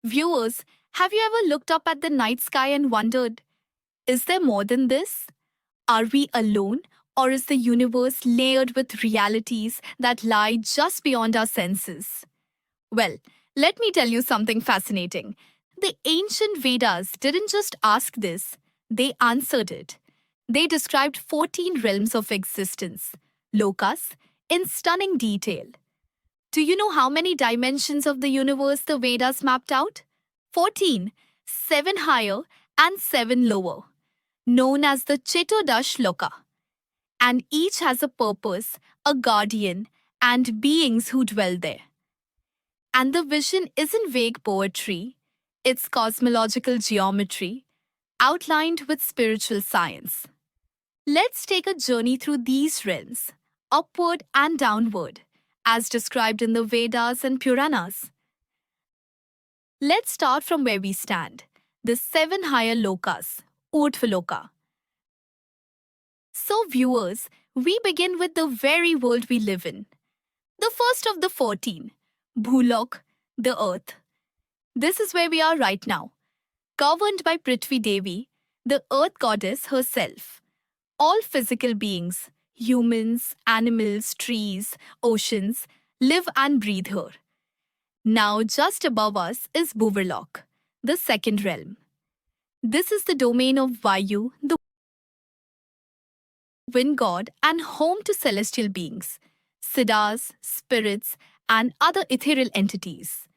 Viewers, have you ever looked up at the night sky and wondered, is there more than this? Are we alone, or is the universe layered with realities that lie just beyond our senses? Well, let me tell you something fascinating. The ancient Vedas didn't just ask this, they answered it. They described 14 realms of existence, lokas, in stunning detail. Do you know how many dimensions of the universe the Vedas mapped out? 14, 7 higher and 7 lower, known as the Chetodash Loka. And each has a purpose, a guardian, and beings who dwell there. And the vision isn't vague poetry, it's cosmological geometry, outlined with spiritual science. Let's take a journey through these realms, upward and downward, as described in the Vedas and Puranas. Let's start from where we stand, the 7 higher lokas, Urdhva. So viewers, we begin with the very world we live in. The first of the 14, Bhulok, the earth. This is where we are right now, governed by Prithvi Devi, the earth goddess herself. All physical beings, humans, animals, trees, oceans, live and breathe here. Now just above us is Bhuvirlok, the second realm. This is the domain of Vayu, the wind god and home to celestial beings, siddhas, spirits, and other ethereal entities.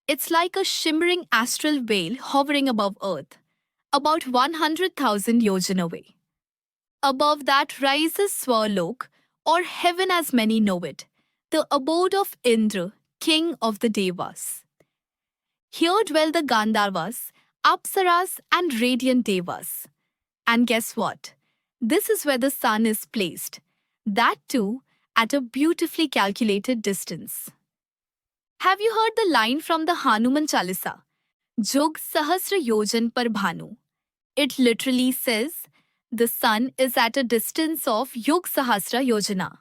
It's like a shimmering astral veil hovering above Earth, about 100,000 yojan away. Above that rises Swarlok, or heaven as many know it, the abode of Indra, king of the Devas. Here dwell the Gandharvas, Apsaras, and radiant Devas. And guess what? This is where the sun is placed, that too at a beautifully calculated distance. Have you heard the line from the Hanuman Chalisa? Jog Sahasra Yojan Par Bhanu. It literally says, the sun is at a distance of Yog Sahasra Yojana.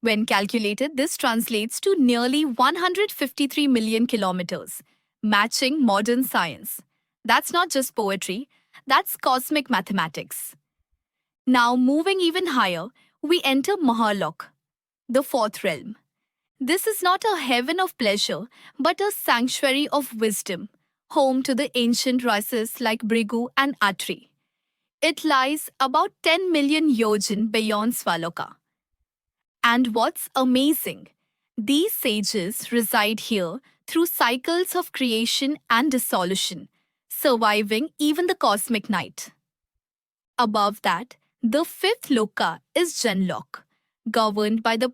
When calculated, this translates to nearly 153 million kilometers, matching modern science. That's not just poetry, that's cosmic mathematics. Now, moving even higher, we enter Mahalok, the fourth realm. This is not a heaven of pleasure, but a sanctuary of wisdom, home to the ancient races like Brigu and Atri. It lies about 10 million yojan beyond Swaloka. And what's amazing, these sages reside here through cycles of creation and dissolution, surviving even the cosmic night. Above that, the fifth loka is Janlok, governed by the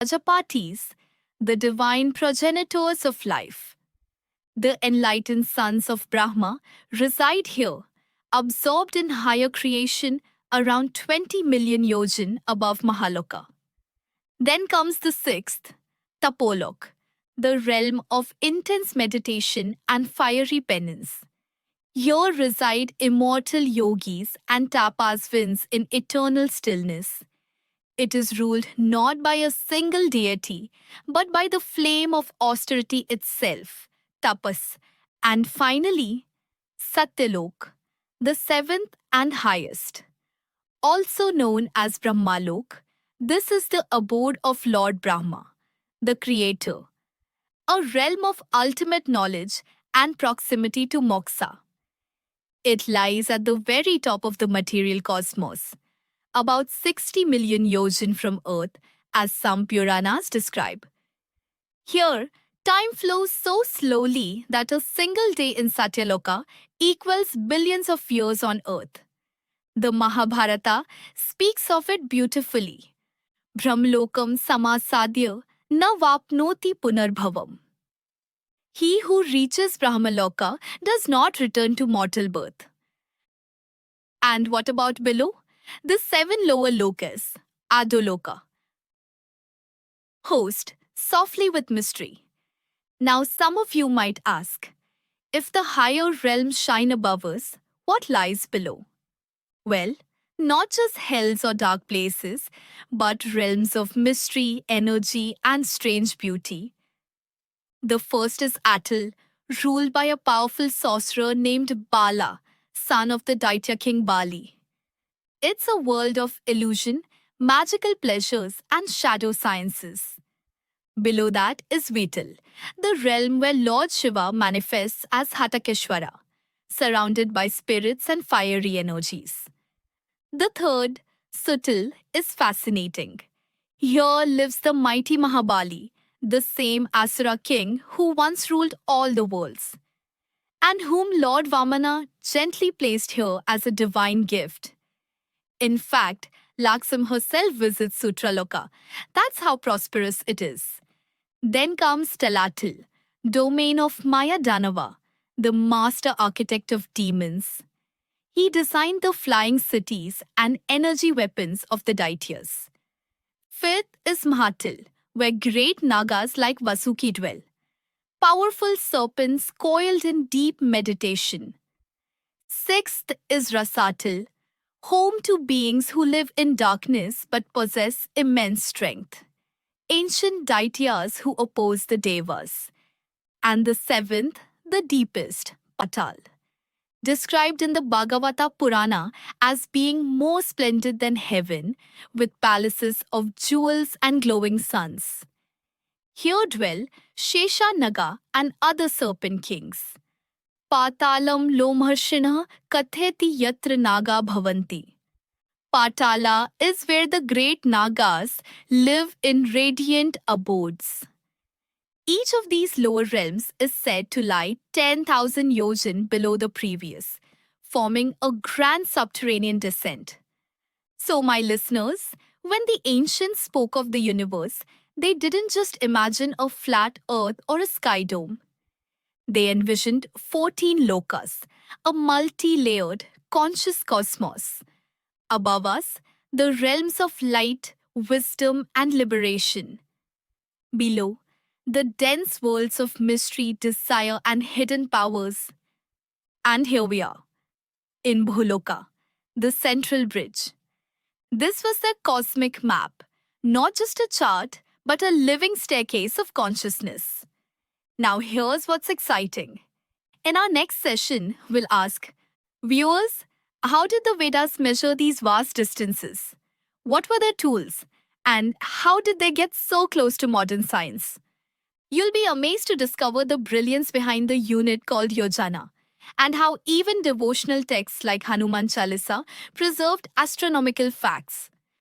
Prajapatis, the divine progenitors of life. The enlightened sons of Brahma reside here, absorbed in higher creation around 20 million yojan above Mahaloka. Then comes the sixth, Tapolok, the realm of intense meditation and fiery penance. Here reside immortal yogis and tapasvins in eternal stillness. It is ruled not by a single deity, but by the flame of austerity itself, tapas. And finally, Satyalok, the seventh and highest. Also known as Brahmalok, this is the abode of Lord Brahma, the Creator, a realm of ultimate knowledge and proximity to moksha. It lies at the very top of the material cosmos, about 60 million yojan from Earth, as some Puranas describe. Here, time flows so slowly that a single day in Satyaloka equals billions of years on Earth. The Mahabharata speaks of it beautifully. Brahmlokam samasadya na vapnoti punarbhavam. He who reaches Brahmaloka does not return to mortal birth. And what about below? The 7 lower lokas, Adoloka. Host softly with mystery. Now some of you might ask, if the higher realms shine above us, what lies below? Well, not just hells or dark places, but realms of mystery, energy, and strange beauty. The first is Atal, ruled by a powerful sorcerer named Bala, son of the Daitya king Bali. It's a world of illusion, magical pleasures, and shadow sciences. Below that is Vital, the realm where Lord Shiva manifests as Hatakeshwara, surrounded by spirits and fiery energies. The third, Sutil, is fascinating. Here lives the mighty Mahabali, the same Asura king who once ruled all the worlds, and whom Lord Vamana gently placed here as a divine gift. In fact, Laksam herself visits Sutraloka. That's how prosperous it is. Then comes Telatil, domain of Maya Danava, the master architect of demons. He designed the flying cities and energy weapons of the Daityas. Fifth is Mahatil, where great Nagas like Vasuki dwell, powerful serpents coiled in deep meditation. Sixth is Rasatil, home to beings who live in darkness but possess immense strength, ancient Daityas who oppose the Devas. And the seventh, the deepest, Patal, described in the Bhagavata Purana as being more splendid than heaven, with palaces of jewels and glowing suns. Here dwell Shesha Naga and other serpent kings. Patalam Lomharshina Katheti Yatra Naga Bhavanti. Patala is where the great Nagas live in radiant abodes. Each of these lower realms is said to lie 10,000 yojan below the previous, forming a grand subterranean descent. So, my listeners, when the ancients spoke of the universe, they didn't just imagine a flat earth or a sky dome. They envisioned 14 lokas, a multi-layered, conscious cosmos. Above us, the realms of light, wisdom, and liberation. Below, the dense worlds of mystery, desire, and hidden powers. And here we are, in Bhuloka, the central bridge. This was their cosmic map, not just a chart, but a living staircase of consciousness. Now here's what's exciting. In our next session, we'll ask, viewers, how did the Vedas measure these vast distances? What were their tools? And how did they get so close to modern science? You'll be amazed to discover the brilliance behind the unit called Yojana, and how even devotional texts like Hanuman Chalisa preserved astronomical facts.